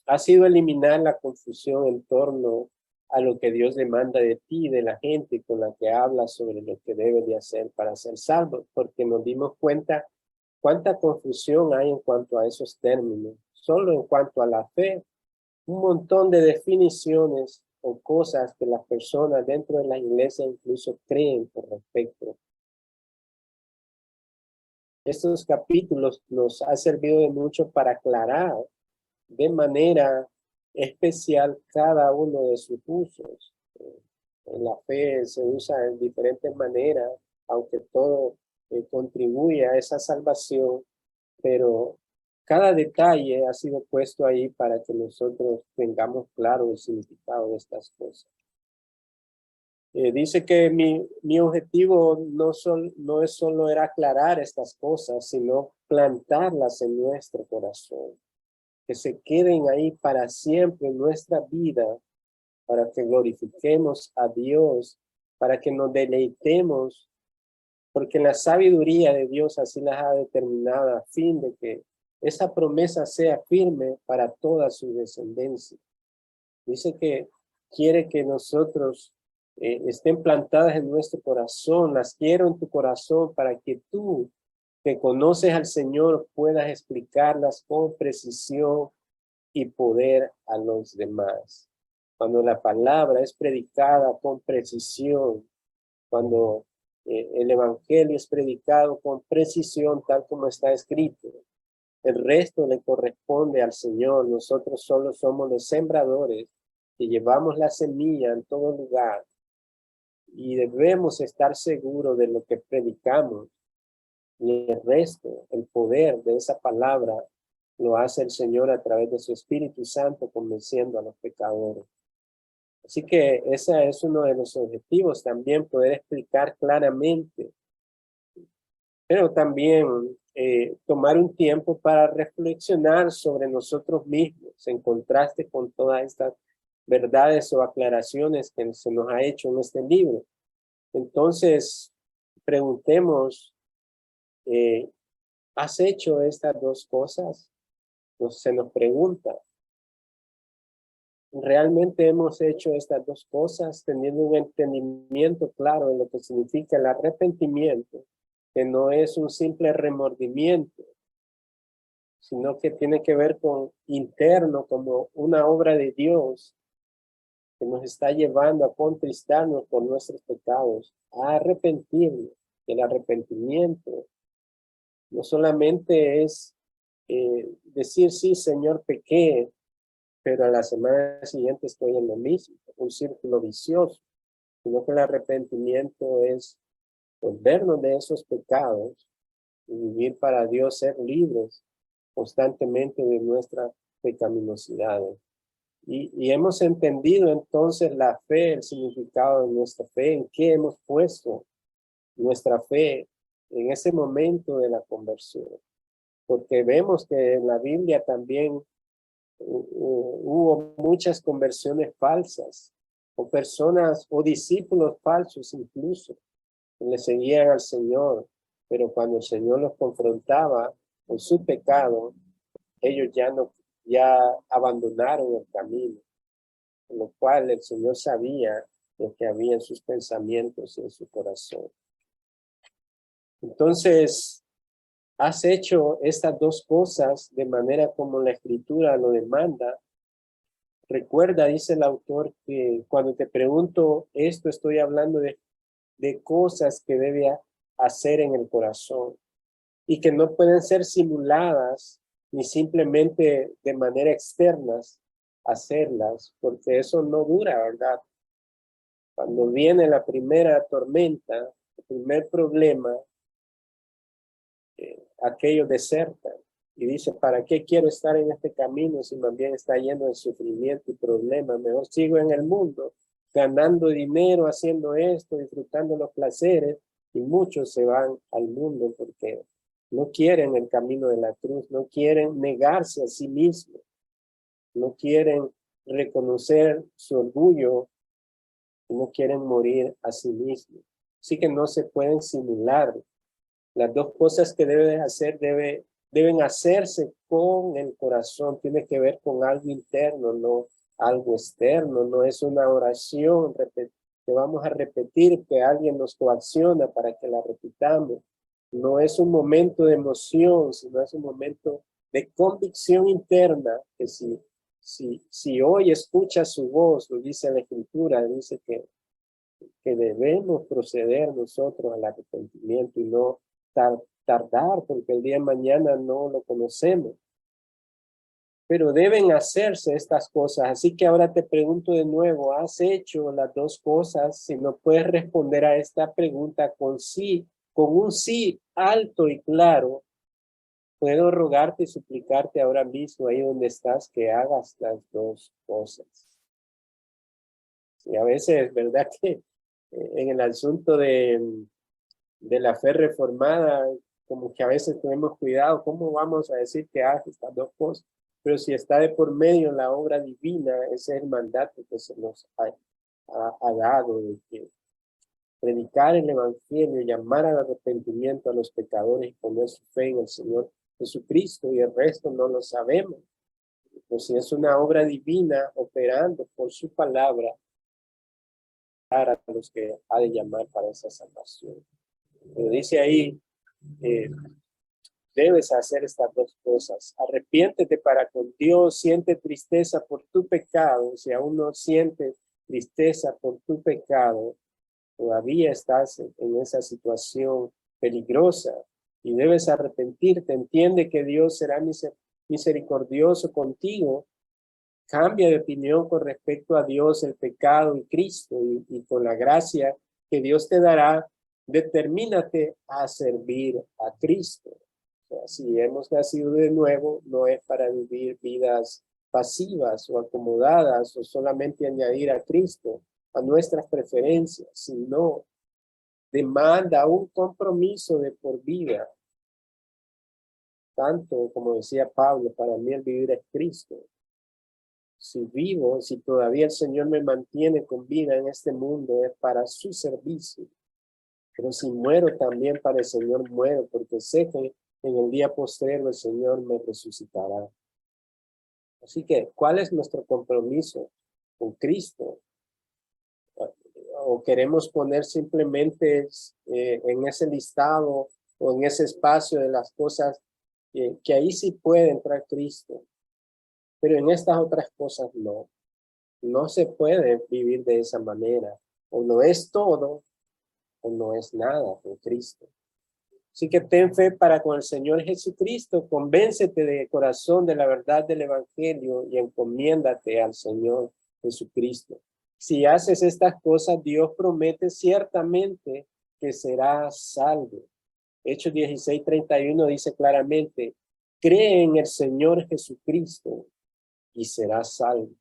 Speaker 1: ha sido eliminar la confusión en torno a lo que Dios demanda de ti y de la gente con la que hablas sobre lo que debe de hacer para ser salvo, porque nos dimos cuenta cuánta confusión hay en cuanto a esos términos. Solo en cuanto a la fe, un montón de definiciones o cosas que las personas dentro de la iglesia incluso creen por respecto. Estos capítulos nos han servido de mucho para aclarar de manera especial cada uno de sus usos. En la fe se usa en diferentes maneras, aunque todo contribuye a esa salvación, pero cada detalle ha sido puesto ahí para que nosotros tengamos claro el significado de estas cosas. Dice que mi objetivo no es solo era aclarar estas cosas, sino plantarlas en nuestro corazón, que se queden ahí para siempre en nuestra vida, para que glorifiquemos a Dios, para que nos deleitemos, porque la sabiduría de Dios así las ha determinado a fin de que esa promesa sea firme para toda su descendencia. Dice que quiere que nosotros estén plantadas en nuestro corazón, las quiero en tu corazón para que tú, que conoces al Señor, puedas explicarlas con precisión y poder a los demás. Cuando la palabra es predicada con precisión, cuando el evangelio es predicado con precisión tal como está escrito, el resto le corresponde al Señor. Nosotros solo somos los sembradores que llevamos la semilla en todo lugar y debemos estar seguros de lo que predicamos, y el resto, el poder de esa palabra lo hace el Señor a través de su Espíritu Santo, convenciendo a los pecadores. Así que ese es uno de los objetivos, también poder explicar claramente, pero también tomar un tiempo para reflexionar sobre nosotros mismos, en contraste con todas estas verdades o aclaraciones que se nos ha hecho en este libro. Entonces, preguntemos, ¿has hecho estas dos cosas? Se nos pregunta. ¿Realmente hemos hecho estas dos cosas teniendo un entendimiento claro de lo que significa el arrepentimiento, que no es un simple remordimiento, sino que tiene que ver con interno, como una obra de Dios que nos está llevando a contristarnos por nuestros pecados, a arrepentirnos? El arrepentimiento no solamente es decir, sí, Señor, pequé, pero a la semana siguiente estoy en lo mismo, un círculo vicioso, sino que el arrepentimiento es volvernos de esos pecados y vivir para Dios, ser libres constantemente de nuestras pecaminosidades. Y hemos entendido entonces la fe, el significado de nuestra fe, en qué hemos puesto nuestra fe en ese momento de la conversión. Porque vemos que en la Biblia también hubo muchas conversiones falsas, o personas o discípulos falsos incluso, que le seguían al Señor, pero cuando el Señor los confrontaba con su pecado, ellos ya abandonaron el camino, con lo cual el Señor sabía lo que había en sus pensamientos y en su corazón. Entonces, has hecho estas dos cosas de manera como la Escritura lo demanda. Recuerda, dice el autor, que cuando te pregunto esto, estoy hablando de cosas que debe hacer en el corazón y que no pueden ser simuladas ni simplemente de manera externa hacerlas, porque eso no dura, ¿verdad? Cuando viene la primera tormenta, el primer problema, aquello deserta y dice, ¿para qué quiero estar en este camino si más bien está lleno de sufrimiento y problemas? Mejor sigo en el mundo, ganando dinero, haciendo esto, disfrutando los placeres, y muchos se van al mundo porque no quieren el camino de la cruz, no quieren negarse a sí mismos, no quieren reconocer su orgullo, y no quieren morir a sí mismos. Así que no se pueden simular. Las dos cosas que deben hacer deben hacerse con el corazón. Tiene que ver con algo interno, no algo externo. No es una oración que vamos a repetir, que alguien nos coacciona para que la repitamos. No es un momento de emoción, sino es un momento de convicción interna, que si hoy escucha su voz, lo dice la Escritura, dice que debemos proceder nosotros al arrepentimiento y no tardar, porque el día de mañana no lo conocemos. Pero deben hacerse estas cosas. Así que ahora te pregunto de nuevo, ¿has hecho las dos cosas? Si no puedes responder a esta pregunta con sí, con un sí alto y claro, puedo rogarte y suplicarte ahora mismo, ahí donde estás, que hagas las dos cosas. Y a veces, ¿verdad? Que en el asunto de la fe reformada, como que a veces tenemos cuidado, ¿cómo vamos a decir que hagas estas dos cosas? Pero si está de por medio la obra divina, ese es el mandato que se nos ha dado, de que predicar el evangelio, llamar al arrepentimiento a los pecadores y poner su fe en el Señor Jesucristo, y el resto no lo sabemos. Pues es una obra divina operando por su palabra a los que ha de llamar para esa salvación. Pero dice ahí, debes hacer estas dos cosas. Arrepiéntete para con Dios, siente tristeza por tu pecado. Si aún no sientes tristeza por tu pecado, todavía estás en esa situación peligrosa y debes arrepentirte. Entiende que Dios será misericordioso contigo. Cambia de opinión con respecto a Dios, el pecado y Cristo, y con la gracia que Dios te dará, determínate a servir a Cristo. O sea, si hemos nacido de nuevo, no es para vivir vidas pasivas o acomodadas o solamente añadir a Cristo a nuestras preferencias, sino demanda un compromiso de por vida. Tanto, como decía Pablo, para mí el vivir es Cristo. Si vivo, si todavía el Señor me mantiene con vida en este mundo, es para su servicio. Pero si muero, también para el Señor muero, porque sé que en el día postrero el Señor me resucitará. Así que, ¿cuál es nuestro compromiso con Cristo? ¿O queremos poner simplemente en ese listado o en ese espacio de las cosas que ahí sí puede entrar Cristo? Pero en estas otras cosas no. No se puede vivir de esa manera. O no es todo, o no es nada con Cristo. Así que ten fe para con el Señor Jesucristo. Convéncete de corazón de la verdad del Evangelio y encomiéndate al Señor Jesucristo. Si haces estas cosas, Dios promete ciertamente que serás salvo. Hechos 16:31 dice claramente, cree en el Señor Jesucristo y serás salvo.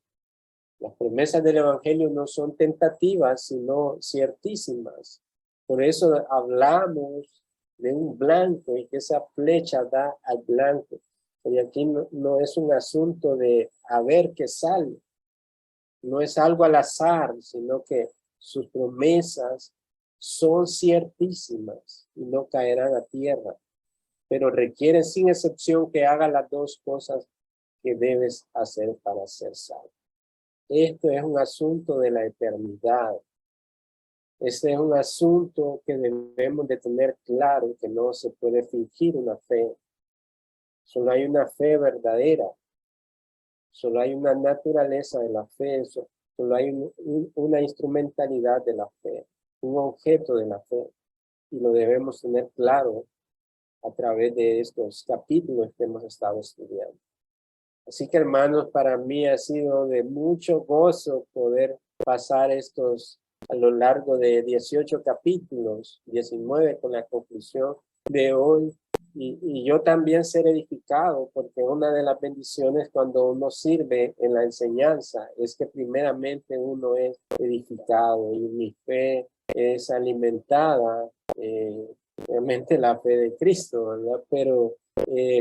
Speaker 1: Las promesas del Evangelio no son tentativas, sino ciertísimas. Por eso hablamos de un blanco y que esa flecha da al blanco. Y aquí no es un asunto de a ver qué sale. No es algo al azar, sino que sus promesas son ciertísimas y no caerán a tierra. Pero requiere sin excepción que haga las dos cosas que debes hacer para ser salvo. Esto es un asunto de la eternidad. Este es un asunto que debemos de tener claro, que no se puede fingir una fe. Solo hay una fe verdadera. Solo hay una naturaleza de la fe. Solo hay una instrumentalidad de la fe. Un objeto de la fe. Y lo debemos tener claro a través de estos capítulos que hemos estado estudiando. Así que, hermanos, para mí ha sido de mucho gozo poder pasar estos a lo largo de 18 capítulos, 19 con la conclusión de hoy. Y yo también ser edificado, porque una de las bendiciones cuando uno sirve en la enseñanza es que primeramente uno es edificado y mi fe es alimentada, obviamente la fe de Cristo, ¿verdad? Pero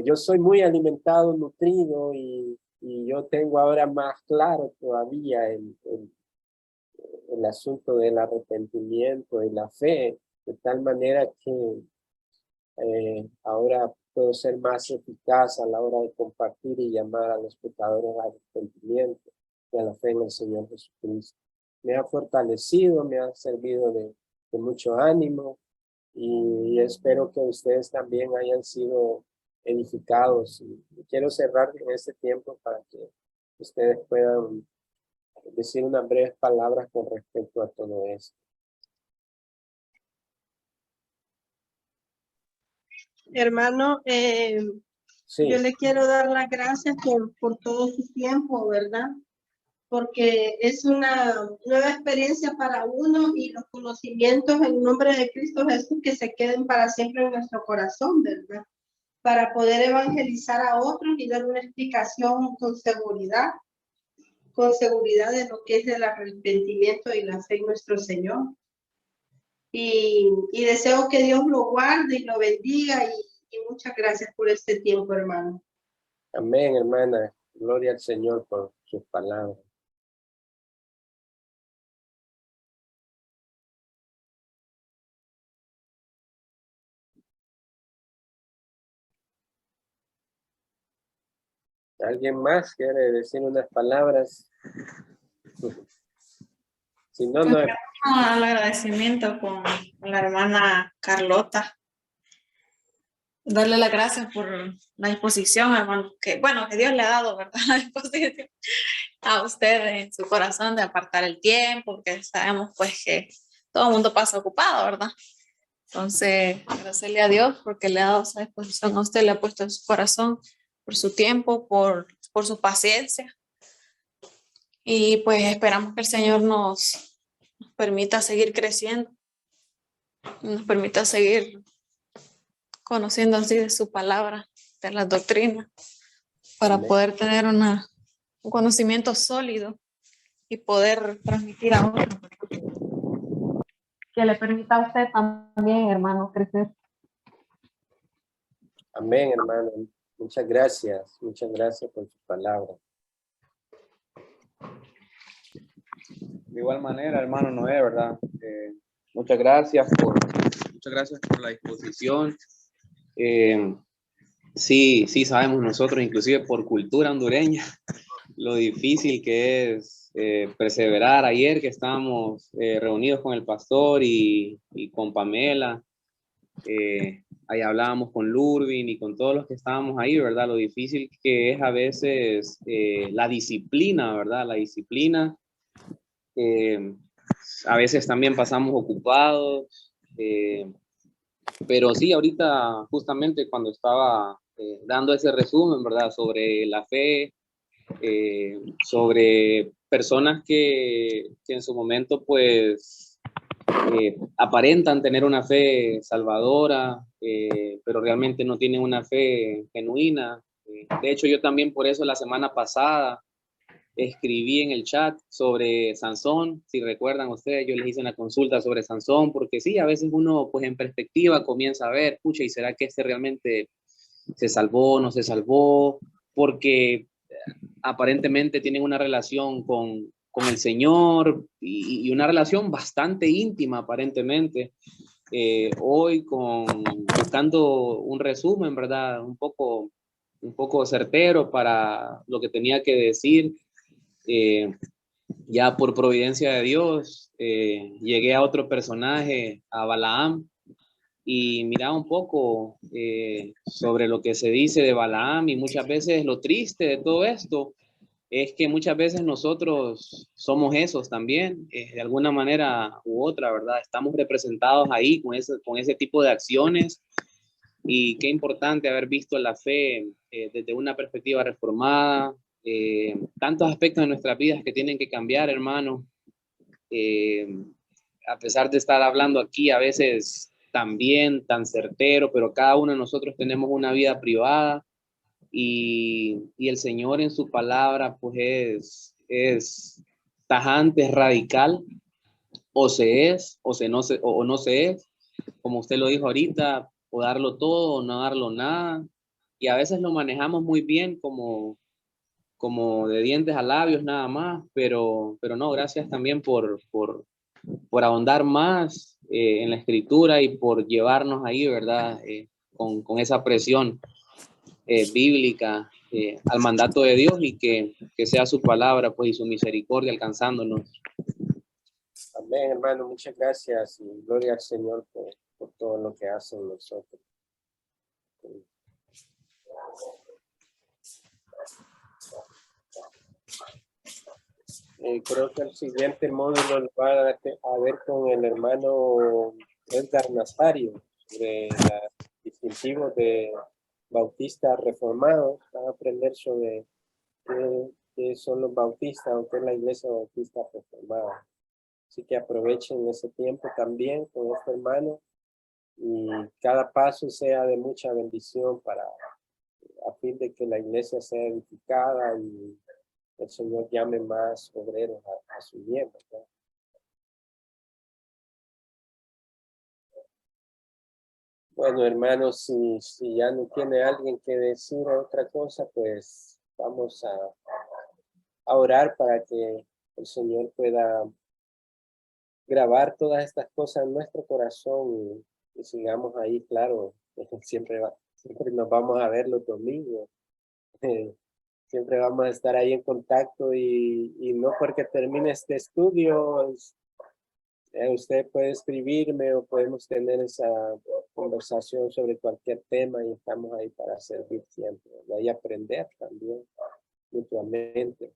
Speaker 1: yo soy muy alimentado, nutrido y yo tengo ahora más claro todavía el asunto del arrepentimiento y la fe, de tal manera que ahora puedo ser más eficaz a la hora de compartir y llamar a los pecadores al arrepentimiento y a la fe en el Señor Jesucristo. Me ha fortalecido, me ha servido de mucho ánimo y espero que ustedes también hayan sido edificados. Y quiero cerrar en este tiempo para que ustedes puedan decir unas breves palabras con respecto a todo esto.
Speaker 2: Hermano,
Speaker 1: Sí.
Speaker 2: yo le quiero dar las gracias por todo su tiempo, ¿verdad? Porque es una nueva experiencia para uno y los conocimientos en nombre de Cristo Jesús que se queden para siempre en nuestro corazón, ¿verdad? Para poder evangelizar a otros y dar una explicación con seguridad de lo que es el arrepentimiento y la fe en nuestro Señor. Y deseo que Dios lo guarde y lo bendiga y muchas gracias por este tiempo, hermano.
Speaker 1: Amén, hermana. Gloria al Señor por sus palabras. ¿Alguien más quiere decir unas palabras? Si no, no.
Speaker 5: Al agradecimiento con la hermana Carlota. Darle las gracias por la disposición, hermano, que Dios le ha dado, ¿verdad? La disposición a usted en su corazón de apartar el tiempo, porque sabemos pues que todo el mundo pasa ocupado, ¿verdad? Entonces, agradecerle a Dios porque le ha dado esa disposición a usted, le ha puesto en su corazón por su tiempo, por su paciencia. Y pues esperamos que el Señor nos permita seguir creciendo, nos permita seguir conociendo así de su palabra, de las doctrinas, para poder tener un conocimiento sólido y poder transmitir a otros. Que le permita a usted también, hermano, crecer.
Speaker 1: Amén, hermano. Muchas gracias por su palabra.
Speaker 6: De igual manera, hermano Noé, ¿verdad? Muchas gracias por la disposición. Sí sabemos nosotros, inclusive por cultura hondureña, lo difícil que es perseverar. Ayer que estábamos reunidos con el pastor y con Pamela, ahí hablábamos con Lurvin y con todos los que estábamos ahí, ¿verdad? Lo difícil que es a veces la disciplina, ¿verdad? La disciplina. A veces también pasamos ocupados, pero sí, ahorita justamente cuando estaba dando ese resumen, ¿verdad? Sobre la fe, sobre personas que en su momento pues aparentan tener una fe salvadora, pero realmente no tienen una fe genuina. De hecho, yo también por eso la semana pasada escribí en el chat sobre Sansón. Si recuerdan ustedes, yo les hice una consulta sobre Sansón, porque sí, a veces uno pues en perspectiva comienza a ver, pucha, ¿y será que este realmente se salvó, no se salvó? Porque aparentemente tienen una relación con el Señor y una relación bastante íntima aparentemente. Hoy buscando un resumen, ¿verdad? Un poco certero para lo que tenía que decir. Ya por providencia de Dios, llegué a otro personaje, a Balaam, y miraba un poco sobre lo que se dice de Balaam, y muchas veces lo triste de todo esto es que muchas veces nosotros somos esos también, de alguna manera u otra, ¿verdad? Estamos representados ahí con ese tipo de acciones. Y qué importante haber visto la fe desde una perspectiva reformada, tantos aspectos de nuestras vidas que tienen que cambiar, hermano. A pesar de estar hablando aquí a veces tan bien, tan certero, pero cada uno de nosotros tenemos una vida privada y el Señor en su palabra pues es tajante, es radical, o se es, o no se es, como usted lo dijo ahorita, o darlo todo o no darlo nada, y a veces lo manejamos muy bien como de dientes a labios nada más, pero no, gracias también por ahondar más en la escritura y por llevarnos ahí, ¿verdad? Con esa presión bíblica al mandato de Dios y que sea su palabra pues y su misericordia alcanzándonos.
Speaker 1: Amén, hermano. Muchas gracias y gloria al Señor por todo lo que hacen nosotros. Creo que el siguiente módulo lo va a ver con el hermano Edgar Nazario sobre los distintivos de bautistas reformados. Van a aprender sobre qué son los bautistas o qué es la iglesia bautista reformada. Así que aprovechen ese tiempo también con este hermano y cada paso sea de mucha bendición a fin de que la iglesia sea edificada y el Señor llame más obreros a su miembro, ¿no? Bueno, hermanos, si ya no tiene alguien que decir otra cosa, pues vamos a orar para que el Señor pueda grabar todas estas cosas en nuestro corazón y sigamos ahí, claro, siempre nos vamos a ver los domingos. Siempre vamos a estar ahí en contacto y no porque termine este estudio, usted puede escribirme o podemos tener esa conversación sobre cualquier tema y estamos ahí para servir siempre, ¿verdad? Y aprender también mutuamente.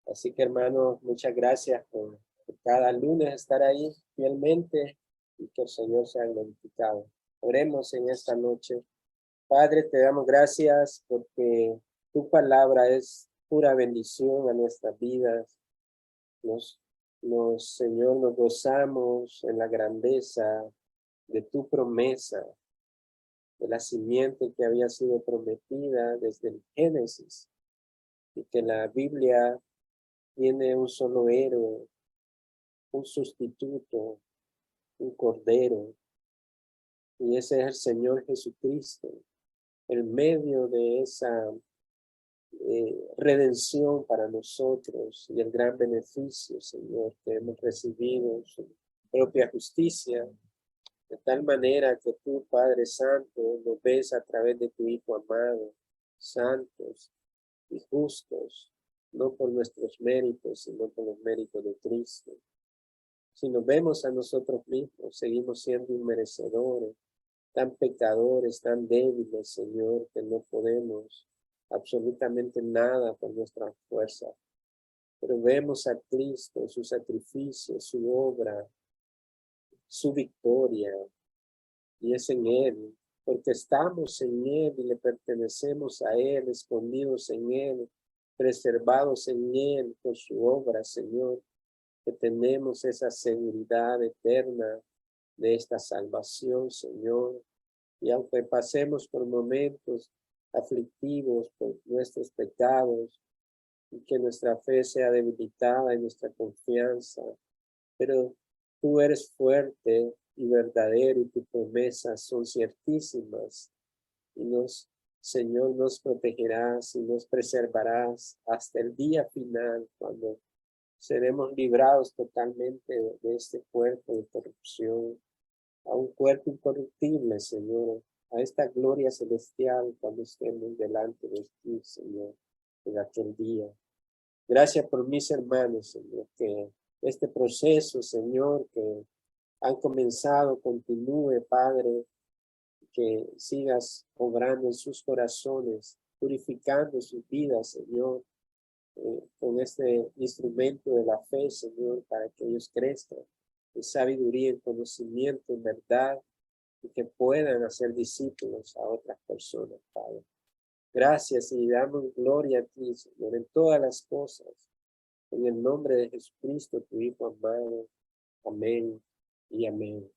Speaker 1: Así que hermanos, muchas gracias por cada lunes estar ahí fielmente y que el Señor sea glorificado. Oremos en esta noche. Padre, te damos gracias porque tu palabra es pura bendición a nuestras vidas. Señor, nos gozamos en la grandeza de tu promesa, de la simiente que había sido prometida desde el Génesis, y que la Biblia tiene un solo héroe, un sustituto, un cordero, y ese es el Señor Jesucristo, en medio de esa redención para nosotros y el gran beneficio, Señor, que hemos recibido, su propia justicia, de tal manera que tú, Padre Santo, lo ves a través de tu Hijo amado, santos y justos, no por nuestros méritos, sino por los méritos de Cristo. Si nos vemos a nosotros mismos, seguimos siendo inmerecedores, tan pecadores, tan débiles, Señor, que no podemos absolutamente nada por nuestra fuerza. Pero vemos a Cristo, su sacrificio, su obra, su victoria, y es en Él, porque estamos en Él y le pertenecemos a Él, escondidos en Él, preservados en Él por su obra, Señor, que tenemos esa seguridad eterna de esta salvación, Señor. Y aunque pasemos por momentos aflictivos por nuestros pecados y que nuestra fe sea debilitada y nuestra confianza, pero tú eres fuerte y verdadero y tus promesas son ciertísimas y Señor, nos protegerás y nos preservarás hasta el día final cuando seremos librados totalmente de este cuerpo de corrupción a un cuerpo incorruptible, Señor, a esta gloria celestial cuando estemos delante de ti, Señor, en aquel día. Gracias por mis hermanos, Señor, que este proceso, Señor, que han comenzado, continúe, Padre, que sigas obrando en sus corazones, purificando sus vidas, Señor, con este instrumento de la fe, Señor, para que ellos crezcan en sabiduría, en conocimiento, en verdad, y que puedan hacer discípulos a otras personas, Padre. Gracias y damos gloria a ti, Señor, en todas las cosas. En el nombre de Jesucristo, tu Hijo amado. Amén y amén.